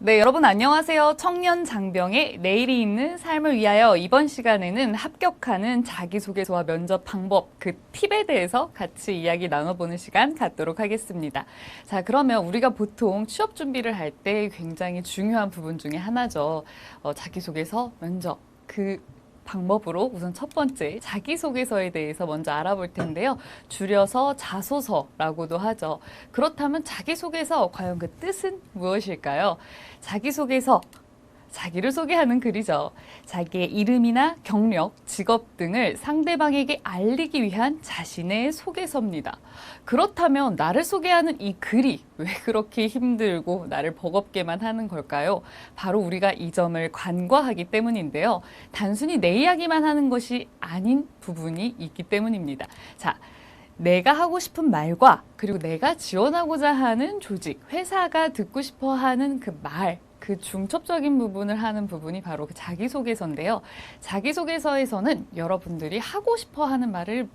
네, 여러분 안녕하세요. 청년 장병의 내일이 있는 삶을 위하여 이번 시간에는 합격하는 자기소개서와 면접 방법, 그 팁에 대해서 같이 이야기 나눠보는 시간 갖도록 하겠습니다. 자, 그러면 우리가 보통 취업 준비를 할 때 굉장히 중요한 부분 중에 하나죠. 자기소개서, 면접, 그 방법으로 우선 첫 번째 자기소개서에 대해서 먼저 알아볼 텐데요. 줄여서 자소서라고도 하죠. 그렇다면 자기소개서 과연 그 뜻은 무엇일까요? 자기소개서, 자기를 소개하는 글이죠. 자기의 이름이나 경력, 직업 등을 상대방에게 알리기 위한 자신의 소개서입니다. 그렇다면 나를 소개하는 이 글이 왜 그렇게 힘들고 나를 버겁게만 하는 걸까요? 바로 우리가 이 점을 간과하기 때문인데요. 단순히 내 이야기만 하는 것이 아닌 부분이 있기 때문입니다. 자, 내가 하고 싶은 말과 그리고 내가 지원하고자 하는 조직, 회사가 듣고 싶어 하는 그 말, 그 중첩적인 부분을 하는 부분이 바로 그 자기소개서인데요. 자기소개서에서는 여러분들이 하고 싶어 하는 말을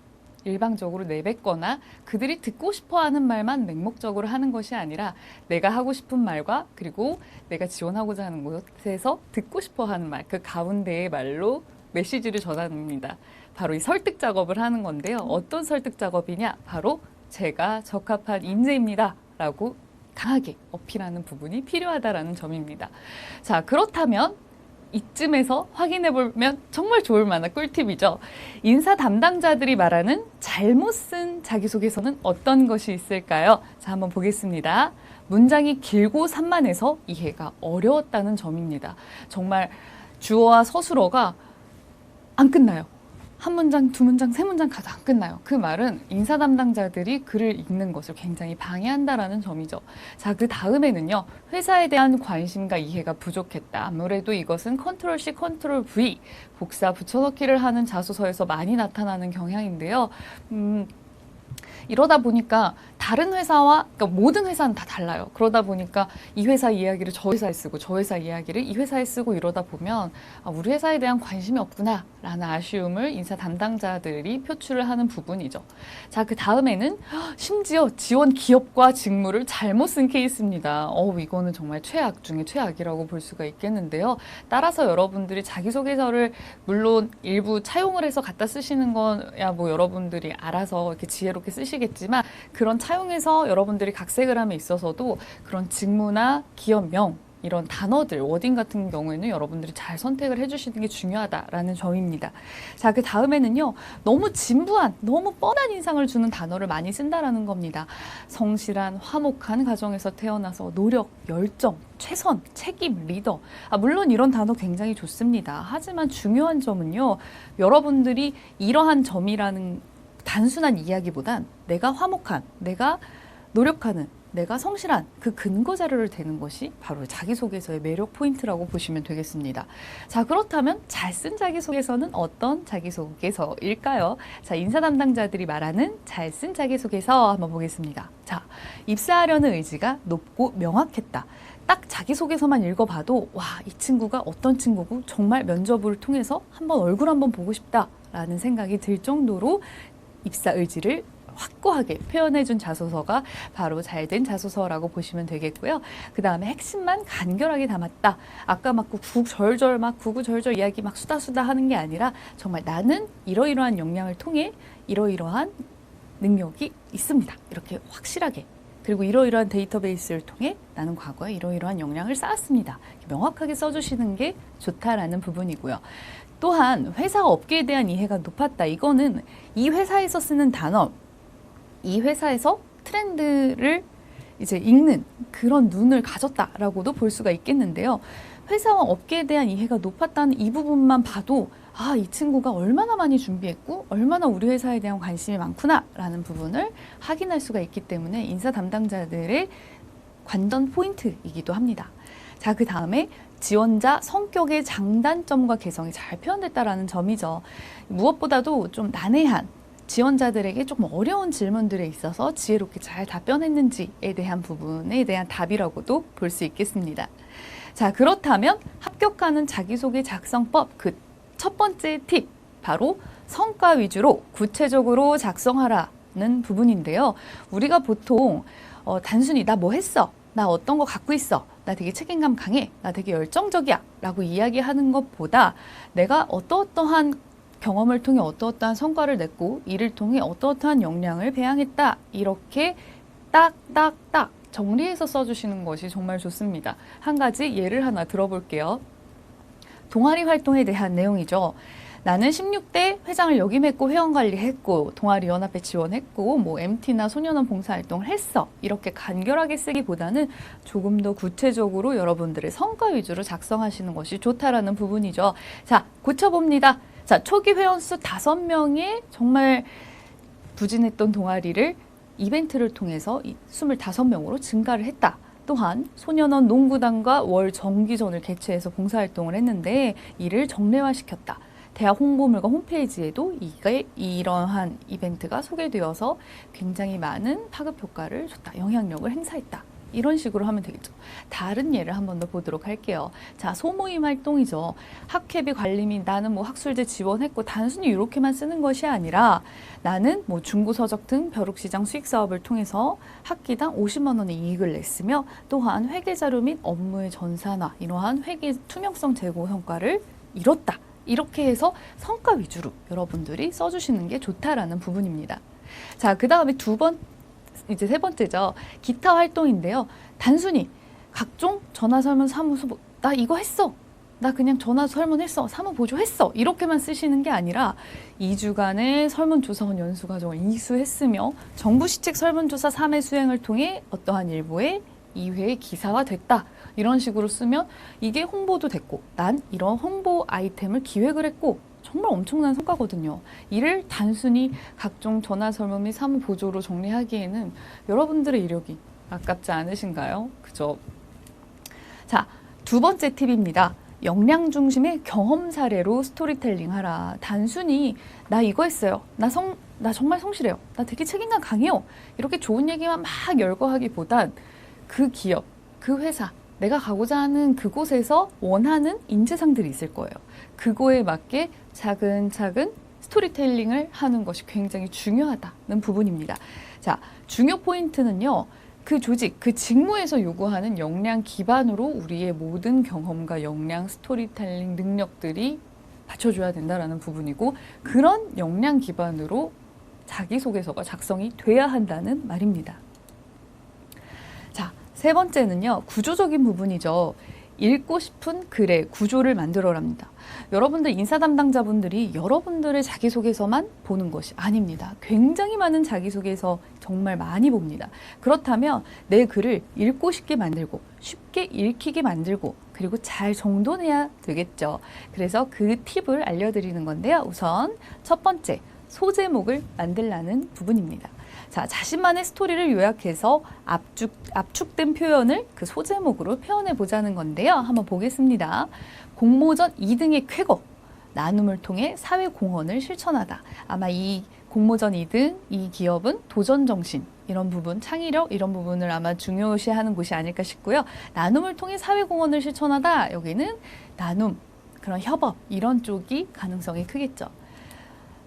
일방적으로 내뱉거나 그들이 듣고 싶어 하는 말만 맹목적으로 하는 것이 아니라 내가 하고 싶은 말과 그리고 내가 지원하고자 하는 곳에서 듣고 싶어 하는 말, 그 가운데의 말로 메시지를 전합니다. 바로 이 설득 작업을 하는 건데요. 어떤 설득 작업이냐? 바로 제가 적합한 인재입니다. 라고 강하게 어필하는 부분이 필요하다라는 점입니다. 자, 그렇다면 이쯤에서 확인해 보면 정말 좋을 만한 꿀팁이죠. 인사 담당자들이 말하는 잘못 쓴 자기소개서는 어떤 것이 있을까요? 자, 한번 보겠습니다. 문장이 길고 산만해서 이해가 어려웠다는 점입니다. 정말 주어와 서술어가 안 끝나요. 한 문장, 두 문장, 세 문장 가도 안 끝나요. 그 말은 인사 담당자들이 글을 읽는 것을 굉장히 방해한다라는 점이죠. 자, 그 다음에는요. 회사에 대한 관심과 이해가 부족했다. 아무래도 이것은 컨트롤 C, 컨트롤 V 복사 붙여넣기를 하는 자소서에서 많이 나타나는 경향인데요. 이러다 보니까 다른 회사와 그러니까 모든 회사는 다 달라요. 그러다 보니까 이 회사 이야기를 저 회사에 쓰고 저 회사 이야기를 이 회사에 쓰고 이러다 보면 우리 회사에 대한 관심이 없구나라는 아쉬움을 인사 담당자들이 표출을 하는 부분이죠. 자, 그 다음에는 심지어 지원 기업과 직무를 잘못 쓴 케이스입니다. 이거는 정말 최악 중에 최악이라고 볼 수가 있겠는데요. 따라서 여러분들이 자기소개서를 물론 일부 차용을 해서 갖다 쓰시는 거야 뭐 여러분들이 알아서 이렇게 지혜롭게 쓰시겠지만 그런 차용해서 여러분들이 각색을 함에 있어서도 그런 직무나 기업명 이런 단어들, 워딩 같은 경우에는 여러분들이 잘 선택을 해주시는 게 중요하다라는 점입니다. 자, 그 다음에는요. 너무 진부한, 너무 뻔한 인상을 주는 단어를 많이 쓴다라는 겁니다. 성실한, 화목한 가정에서 태어나서 노력, 열정, 최선, 책임, 리더. 물론 이런 단어 굉장히 좋습니다. 하지만 중요한 점은요. 여러분들이 이러한 점이라는 단순한 이야기보단 내가 화목한, 내가 노력하는, 내가 성실한 그 근거 자료를 대는 것이 바로 자기소개서의 매력 포인트라고 보시면 되겠습니다. 자, 그렇다면 잘 쓴 자기소개서는 어떤 자기소개서일까요? 자, 인사 담당자들이 말하는 잘 쓴 자기소개서 한번 보겠습니다. 자, 입사하려는 의지가 높고 명확했다. 딱 자기소개서만 읽어봐도 와, 이 친구가 어떤 친구고 정말 면접을 통해서 얼굴 한번 보고 싶다라는 생각이 들 정도로 입사 의지를 확고하게 표현해준 자소서가 바로 잘된 자소서라고 보시면 되겠고요. 그 다음에 핵심만 간결하게 담았다. 아까 막 구구절절 막 구구절절 이야기 막 수다수다 하는 게 아니라 정말 나는 이러이러한 역량을 통해 이러이러한 능력이 있습니다. 이렇게 확실하게. 그리고 이러이러한 데이터베이스를 통해 나는 과거에 이러이러한 역량을 쌓았습니다. 명확하게 써주시는 게 좋다라는 부분이고요. 또한 회사 업계에 대한 이해가 높았다. 이거는 이 회사에서 쓰는 단어, 이 회사에서 트렌드를 이제 읽는 그런 눈을 가졌다라고도 볼 수가 있겠는데요. 회사와 업계에 대한 이해가 높았다는 이 부분만 봐도 이 친구가 얼마나 많이 준비했고 얼마나 우리 회사에 대한 관심이 많구나라는 부분을 확인할 수가 있기 때문에 인사 담당자들의 관전 포인트이기도 합니다. 자, 그 다음에 지원자 성격의 장단점과 개성이 잘 표현됐다라는 점이죠. 무엇보다도 좀 난해한 지원자들에게 조금 어려운 질문들에 있어서 지혜롭게 잘 답변했는지에 대한 부분에 대한 답이라고도 볼 수 있겠습니다. 자, 그렇다면 합격하는 자기소개 작성법 그 첫 번째 팁, 바로 성과 위주로 구체적으로 작성하라는 부분인데요. 우리가 보통 단순히 나 뭐 했어? 나 어떤 거 갖고 있어? 나 되게 책임감 강해, 나 되게 열정적이야 라고 이야기하는 것보다 내가 어떠어떠한 경험을 통해 어떠어떠한 성과를 냈고 이를 통해 어떠어떠한 역량을 배양했다, 이렇게 딱딱딱 정리해서 써주시는 것이 정말 좋습니다. 한 가지 예를 하나 들어볼게요. 동아리 활동에 대한 내용이죠. 나는 16대 회장을 역임했고 회원관리했고 동아리 연합회 지원했고 뭐 MT나 소년원 봉사활동을 했어. 이렇게 간결하게 쓰기보다는 조금 더 구체적으로 여러분들의 성과 위주로 작성하시는 것이 좋다라는 부분이죠. 자, 고쳐봅니다. 자, 초기 회원 수 5명의 정말 부진했던 동아리를 이벤트를 통해서 25명으로 증가를 했다. 또한 소년원 농구단과 월 정기전을 개최해서 봉사활동을 했는데 이를 정례화시켰다. 대학 홍보물과 홈페이지에도 이러한 이벤트가 소개되어서 굉장히 많은 파급 효과를 줬다. 영향력을 행사했다. 이런 식으로 하면 되겠죠. 다른 예를 한 번 더 보도록 할게요. 자, 소모임 활동이죠. 학회비 관리 및 나는 뭐 학술제 지원했고 단순히 이렇게만 쓰는 것이 아니라 나는 뭐 중고서적 등 벼룩시장 수익 사업을 통해서 학기당 50만 원의 이익을 냈으며 또한 회계자료 및 업무의 전산화, 이러한 회계 투명성 제고 성과를 이뤘다. 이렇게 해서 성과 위주로 여러분들이 써주시는 게 좋다라는 부분입니다. 자, 그 다음에 이제 세 번째죠. 기타 활동인데요. 단순히 각종 전화 설문 사무소, 나 이거 했어. 나 그냥 전화 설문했어. 사무보조했어. 이렇게만 쓰시는 게 아니라 2주간의 설문조사원 연수 과정을 이수했으며 정부 시책 설문조사 3회 수행을 통해 어떠한 일부의 2회의 기사화됐다. 이런 식으로 쓰면 이게 홍보도 됐고 난 이런 홍보 아이템을 기획을 했고 정말 엄청난 성과거든요. 이를 단순히 각종 전화 설문 및 사무 보조로 정리하기에는 여러분들의 이력이 아깝지 않으신가요? 그죠? 자, 두 번째 팁입니다. 역량 중심의 경험 사례로 스토리텔링 하라. 단순히 나 이거 했어요. 나 정말 성실해요. 나 되게 책임감 강해요. 이렇게 좋은 얘기만 막 열거하기보단 그 기업, 그 회사, 내가 가고자 하는 그곳에서 원하는 인재상들이 있을 거예요. 그거에 맞게 차근차근 스토리텔링을 하는 것이 굉장히 중요하다는 부분입니다. 자, 중요 포인트는요. 그 조직, 그 직무에서 요구하는 역량 기반으로 우리의 모든 경험과 역량, 스토리텔링 능력들이 받쳐줘야 된다는 부분이고 그런 역량 기반으로 자기소개서가 작성이 돼야 한다는 말입니다. 자, 세 번째는요. 구조적인 부분이죠. 읽고 싶은 글의 구조를 만들어랍니다. 여러분들 인사 담당자분들이 여러분들의 자기소개서만 보는 것이 아닙니다. 굉장히 많은 자기소개서 정말 많이 봅니다. 그렇다면 내 글을 읽고 싶게 만들고 쉽게 읽히게 만들고 그리고 잘 정돈해야 되겠죠. 그래서 그 팁을 알려드리는 건데요. 우선 첫 번째, 소제목을 만들라는 부분입니다. 자, 자신만의 스토리를 요약해서 압축된 표현을 그 소제목으로 표현해 보자는 건데요. 한번 보겠습니다. 공모전 2등의 쾌거, 나눔을 통해 사회공헌을 실천하다. 아마 이 공모전 2등, 이 기업은 도전정신, 이런 부분, 창의력, 이런 부분을 아마 중요시하는 곳이 아닐까 싶고요. 나눔을 통해 사회공헌을 실천하다. 여기는 나눔, 그런 협업, 이런 쪽이 가능성이 크겠죠.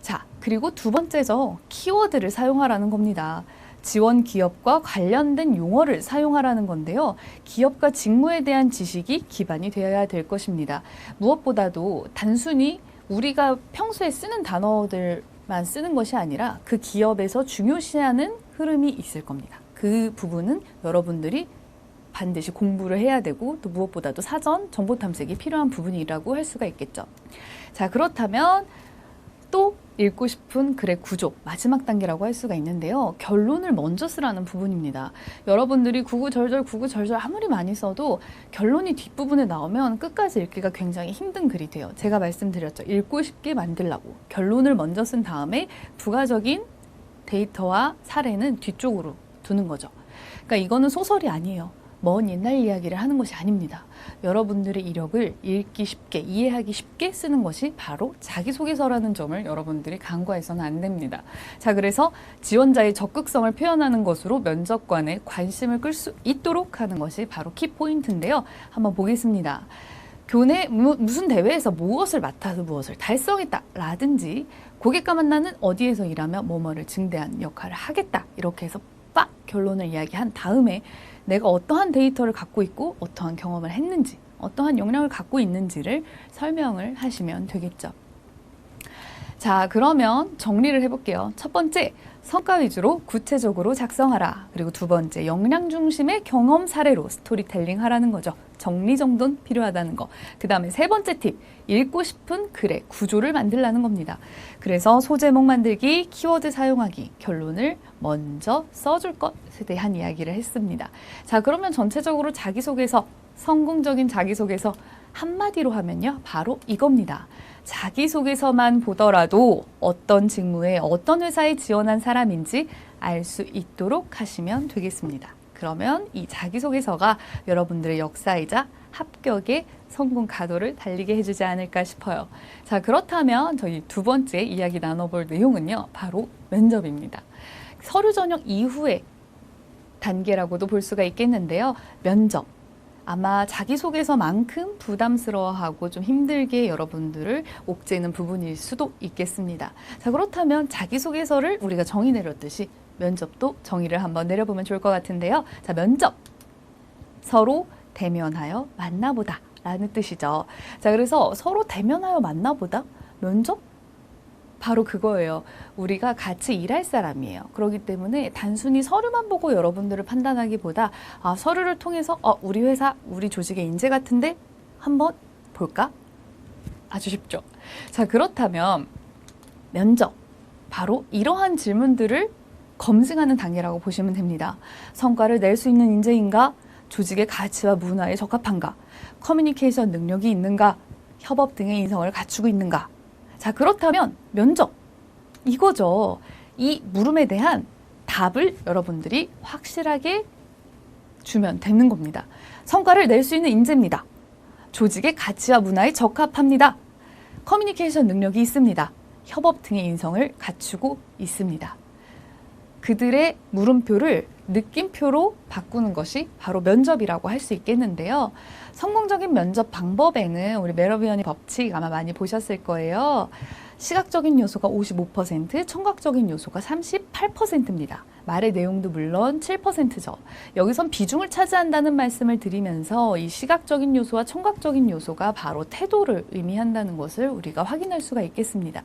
자, 그리고 두 번째죠. 키워드를 사용하라는 겁니다. 지원 기업과 관련된 용어를 사용하라는 건데요. 기업과 직무에 대한 지식이 기반이 되어야 될 것입니다. 무엇보다도 단순히 우리가 평소에 쓰는 단어들만 쓰는 것이 아니라 그 기업에서 중요시하는 흐름이 있을 겁니다. 그 부분은 여러분들이 반드시 공부를 해야 되고 또 무엇보다도 사전 정보 탐색이 필요한 부분이라고 할 수가 있겠죠. 자, 그렇다면 또 읽고 싶은 글의 구조, 마지막 단계라고 할 수가 있는데요. 결론을 먼저 쓰라는 부분입니다. 여러분들이 구구절절 아무리 많이 써도 결론이 뒷부분에 나오면 끝까지 읽기가 굉장히 힘든 글이 돼요. 제가 말씀드렸죠. 읽고 싶게 만들라고. 결론을 먼저 쓴 다음에 부가적인 데이터와 사례는 뒤쪽으로 두는 거죠. 그러니까 이거는 소설이 아니에요. 먼 옛날 이야기를 하는 것이 아닙니다. 여러분들의 이력을 읽기 쉽게, 이해하기 쉽게 쓰는 것이 바로 자기소개서라는 점을 여러분들이 간과해서는 안 됩니다. 자, 그래서 지원자의 적극성을 표현하는 것으로 면접관의 관심을 끌 수 있도록 하는 것이 바로 키포인트인데요. 한번 보겠습니다. 교내 무슨 대회에서 무엇을 맡아서 무엇을 달성했다 라든지 고객과 만나는 어디에서 일하며 뭐뭐를 증대한 역할을 하겠다, 이렇게 해서 빡 결론을 이야기한 다음에 내가 어떠한 데이터를 갖고 있고 어떠한 경험을 했는지, 어떠한 역량을 갖고 있는지를 설명을 하시면 되겠죠. 자, 그러면 정리를 해볼게요. 첫 번째, 성과 위주로 구체적으로 작성하라. 그리고 두 번째, 역량 중심의 경험 사례로 스토리텔링 하라는 거죠. 정리정돈 필요하다는 거. 그 다음에 세 번째 팁, 읽고 싶은 글의 구조를 만들라는 겁니다. 그래서 소제목 만들기, 키워드 사용하기, 결론을 먼저 써줄 것에 대한 이야기를 했습니다. 자, 그러면 전체적으로 자기소개서, 성공적인 자기소개서 한마디로 하면요, 바로 이겁니다. 자기소개서만 보더라도 어떤 직무에 어떤 회사에 지원한 사람인지 알 수 있도록 하시면 되겠습니다. 그러면 이 자기소개서가 여러분들의 역사이자 합격의 성공 가도를 달리게 해주지 않을까 싶어요. 자, 그렇다면 저희 두 번째 이야기 나눠볼 내용은요, 바로 면접입니다. 서류 전형 이후의 단계라고도 볼 수가 있겠는데요. 면접. 아마 자기소개서만큼 부담스러워하고 좀 힘들게 여러분들을 옥죄는 부분일 수도 있겠습니다. 자, 그렇다면 자기소개서를 우리가 정의 내렸듯이 면접도 정의를 한번 내려보면 좋을 것 같은데요. 자, 면접. 서로 대면하여 만나보다 라는 뜻이죠. 자, 그래서 서로 대면하여 만나보다? 면접? 바로 그거예요. 우리가 같이 일할 사람이에요. 그렇기 때문에 단순히 서류만 보고 여러분들을 판단하기보다 서류를 통해서 우리 회사, 우리 조직의 인재 같은데 한번 볼까? 아주 쉽죠. 자, 그렇다면 면접, 바로 이러한 질문들을 검증하는 단계라고 보시면 됩니다. 성과를 낼 수 있는 인재인가? 조직의 가치와 문화에 적합한가? 커뮤니케이션 능력이 있는가? 협업 등의 인성을 갖추고 있는가? 자, 그렇다면 면접, 이거죠. 이 물음에 대한 답을 여러분들이 확실하게 주면 되는 겁니다. 성과를 낼 수 있는 인재입니다. 조직의 가치와 문화에 적합합니다. 커뮤니케이션 능력이 있습니다. 협업 등의 인성을 갖추고 있습니다. 그들의 물음표를 느낌표로 바꾸는 것이 바로 면접이라고 할 수 있겠는데요. 성공적인 면접 방법에는 우리 메러비언의 법칙 아마 많이 보셨을 거예요. 시각적인 요소가 55%, 청각적인 요소가 38%입니다. 말의 내용도 물론 7%죠. 여기선 비중을 차지한다는 말씀을 드리면서 이 시각적인 요소와 청각적인 요소가 바로 태도를 의미한다는 것을 우리가 확인할 수가 있겠습니다.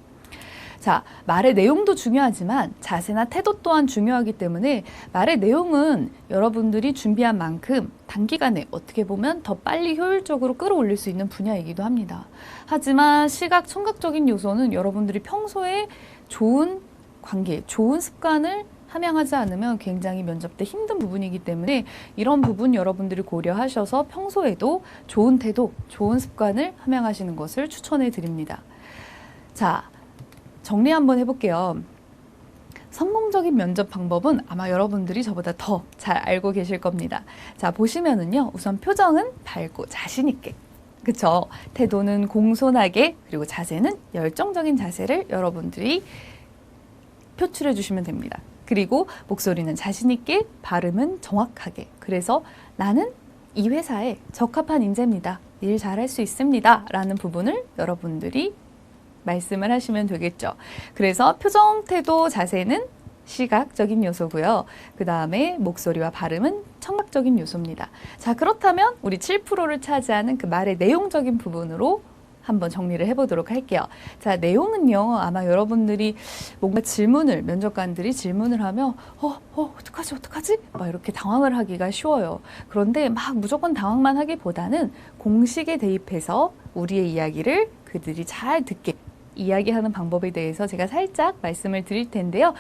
자, 말의 내용도 중요하지만 자세나 태도 또한 중요하기 때문에 말의 내용은 여러분들이 준비한 만큼 단기간에 어떻게 보면 더 빨리 효율적으로 끌어올릴 수 있는 분야이기도 합니다. 하지만 시각, 청각적인 요소는 여러분들이 평소에 좋은 관계, 좋은 습관을 함양하지 않으면 굉장히 면접 때 힘든 부분이기 때문에 이런 부분 여러분들이 고려하셔서 평소에도 좋은 태도, 좋은 습관을 함양하시는 것을 추천해 드립니다. 자, 정리 한번 해볼게요. 성공적인 면접 방법은 아마 여러분들이 저보다 더 잘 알고 계실 겁니다. 자, 보시면은요, 우선 표정은 밝고 자신 있게, 그쵸? 태도는 공손하게, 그리고 자세는 열정적인 자세를 여러분들이 표출해 주시면 됩니다. 그리고 목소리는 자신 있게, 발음은 정확하게. 그래서 나는 이 회사에 적합한 인재입니다. 일 잘할 수 있습니다. 라는 부분을 여러분들이 말씀을 하시면 되겠죠. 그래서 표정, 태도, 자세는 시각적인 요소고요. 그 다음에 목소리와 발음은 청각적인 요소입니다. 자, 그렇다면 우리 7%를 차지하는 그 말의 내용적인 부분으로 한번 정리를 해보도록 할게요. 자, 내용은요, 아마 여러분들이 뭔가 면접관들이 질문을 하면 어떡하지? 막 이렇게 당황을 하기가 쉬워요. 그런데 막 무조건 당황만 하기보다는 공식에 대입해서 우리의 이야기를 그들이 잘 듣게 이야기하는 방법에 대해서 제가 살짝 말씀을 드릴 텐데요.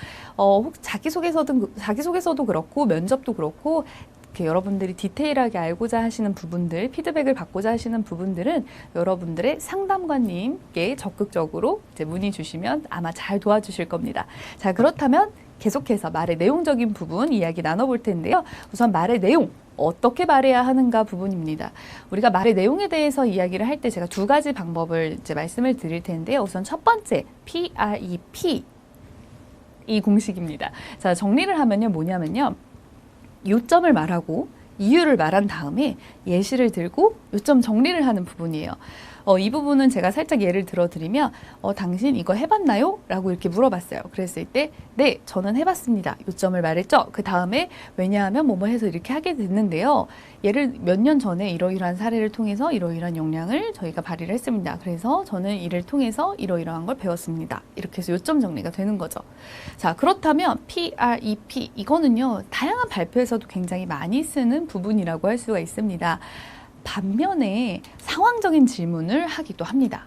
자기소개서도 그렇고 면접도 그렇고 이렇게 여러분들이 디테일하게 알고자 하시는 부분들, 피드백을 받고자 하시는 부분들은 여러분들의 상담관님께 적극적으로 이제 문의 주시면 아마 잘 도와주실 겁니다. 자, 그렇다면 계속해서 말의 내용적인 부분 이야기 나눠볼 텐데요. 우선 말의 내용. 어떻게 말해야 하는가 부분입니다. 우리가 말의 내용에 대해서 이야기를 할 때 제가 두 가지 방법을 이제 말씀을 드릴 텐데요. 우선 첫 번째, PREP. 이 공식입니다. 자, 정리를 하면요, 뭐냐면요. 요점을 말하고 이유를 말한 다음에 예시를 들고 요점 정리를 하는 부분이에요. 이 부분은 제가 살짝 예를 들어드리면 당신 이거 해봤나요? 라고 이렇게 물어봤어요. 그랬을 때 네, 저는 해봤습니다. 요점을 말했죠. 그 다음에 왜냐하면 뭐뭐 해서 이렇게 하게 됐는데요. 예를 몇 년 전에 이러이러한 사례를 통해서 이러이러한 역량을 저희가 발휘를 했습니다. 그래서 저는 이를 통해서 이러이러한 걸 배웠습니다. 이렇게 해서 요점 정리가 되는 거죠. 자, 그렇다면 PREP 이거는요. 다양한 발표에서도 굉장히 많이 쓰는 부분이라고 할 수가 있습니다. 반면에 상황적인 질문을 하기도 합니다.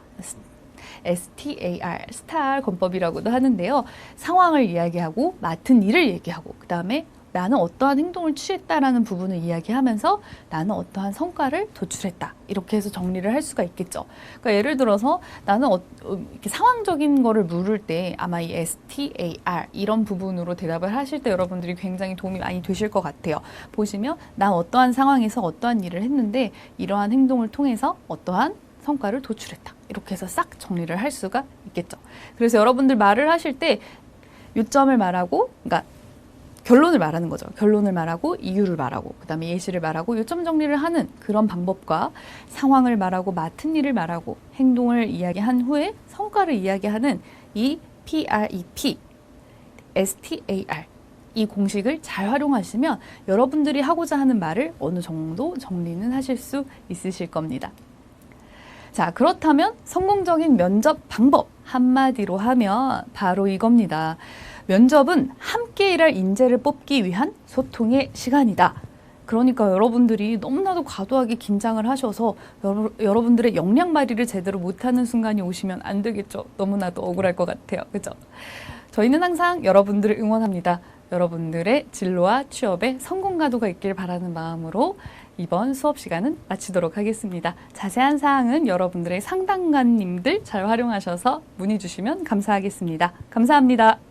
STAR, 스타र 권법이라고도 하는데요. 상황을 이야기하고 맡은 일을 얘기하고 그 다음에 나는 어떠한 행동을 취했다라는 부분을 이야기하면서 나는 어떠한 성과를 도출했다. 이렇게 해서 정리를 할 수가 있겠죠. 그러니까 예를 들어서 나는 이렇게 상황적인 거를 물을 때 아마 이 STAR 이런 부분으로 대답을 하실 때 여러분들이 굉장히 도움이 많이 되실 것 같아요. 보시면 난 어떠한 상황에서 어떠한 일을 했는데 이러한 행동을 통해서 어떠한 성과를 도출했다. 이렇게 해서 싹 정리를 할 수가 있겠죠. 그래서 여러분들 말을 하실 때 요점을 말하고 그러니까 결론을 말하는 거죠. 결론을 말하고 이유를 말하고 그다음에 예시를 말하고 요점 정리를 하는 그런 방법과 상황을 말하고 맡은 일을 말하고 행동을 이야기한 후에 성과를 이야기하는 이 PREP, STAR 이 공식을 잘 활용하시면 여러분들이 하고자 하는 말을 어느 정도 정리는 하실 수 있으실 겁니다. 자, 그렇다면 성공적인 면접 방법 한마디로 하면 바로 이겁니다. 면접은 함께 일할 인재를 뽑기 위한 소통의 시간이다. 그러니까 여러분들이 너무나도 과도하게 긴장을 하셔서 여러분들의 역량 발휘를 제대로 못하는 순간이 오시면 안 되겠죠. 너무나도 억울할 것 같아요. 그죠? 저희는 항상 여러분들을 응원합니다. 여러분들의 진로와 취업에 성공 가도가 있길 바라는 마음으로 이번 수업 시간은 마치도록 하겠습니다. 자세한 사항은 여러분들의 상담관님들 잘 활용하셔서 문의 주시면 감사하겠습니다. 감사합니다.